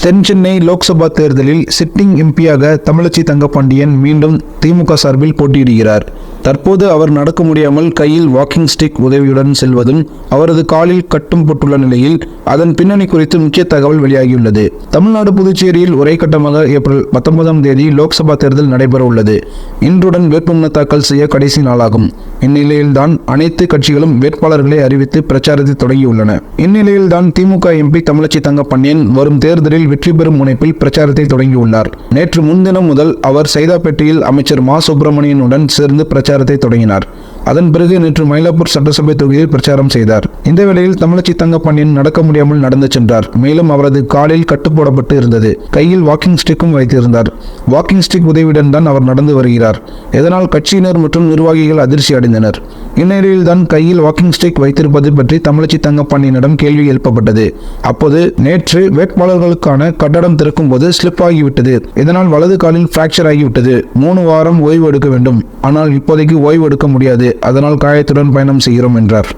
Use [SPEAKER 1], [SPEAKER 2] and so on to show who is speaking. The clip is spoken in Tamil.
[SPEAKER 1] தென் சென்னை லோக்சபா தேர்தலில் சிட்டிங் எம்பியாக தமிழச்சி தங்கப்பாண்டியன் மீண்டும் திமுக சார்பில் போட்டியிடுகிறார். தற்போது அவர் நடக்க முடியாமல் கையில் வாக்கிங் ஸ்டிக் உதவியுடன் செல்வதும் அவரது காலில் கட்டும் போட்டுள்ள நிலையில் அதன் பின்னணி குறித்து முக்கிய தகவல் வெளியாகியுள்ளது. தமிழ்நாடு புதுச்சேரியில் ஒரே கட்டமாக ஏப்ரல் 19ஆம் தேதி லோக்சபா தேர்தல் நடைபெற உள்ளது. இன்றுடன் வேட்புமனு தாக்கல் செய்ய கடைசி நாளாகும். இந்நிலையில்தான் அனைத்து கட்சிகளும் வேட்பாளர்களை அறிவித்து பிரச்சாரத்தை தொடங்கியுள்ளன. இந்நிலையில்தான் திமுக எம்பி தமிழச்சி தங்கப்பாண்டியன் வரும் தேர்தலில் வெற்றி பெறும் முனைப்பில் பிரச்சாரத்தை தொடங்கியுள்ளார். நேற்று முன்தினம் முதல் அவர் சைதாப்பேட்டையில் அமைச்சர் மா சுப்பிரமணியனுடன் சேர்ந்து பிரச்சாரத்தை தொடங்கினார். அதன் பிறகு நேற்று மயிலாப்பூர் சட்டசபை தொகுதியில் பிரச்சாரம் செய்தார். இந்த வேளையில் தமிழச்சி தங்கப்பாண்டியன் நடக்க முடியாமல் நடந்து சென்றார். மேலும் அவரது காலில் கட்டு போடப்பட்டு இருந்தது. கையில் வாக்கிங் ஸ்டிக்கும் வைத்திருந்தார். வாக்கிங் ஸ்டிக் உதவியுடன் தான் அவர் நடந்து வருகிறார். இதனால் கட்சியினர் மற்றும் நிர்வாகிகள் அதிர்ச்சி அடைந்தனர். இந்நிலையில் தான் கையில் வாக்கிங் ஸ்டிக் வைத்திருப்பது பற்றி தமிழச்சி தங்கப்பாண்டியனிடம் கேள்வி எழுப்பப்பட்டது. அப்போது நேற்று வேட்பாளர்களுக்கான கட்டடம் திறக்கும் போது ஸ்லிப் ஆகிவிட்டது. இதனால் வலது காலில் பிராக்சர் ஆகிவிட்டது. 3 வாரம் ஓய்வு எடுக்க வேண்டும். ஆனால் இப்போதைக்கு ஓய்வு எடுக்க முடியாது. அதனால் காயத்துடன் பயணம் செய்கிறோம் என்றார்.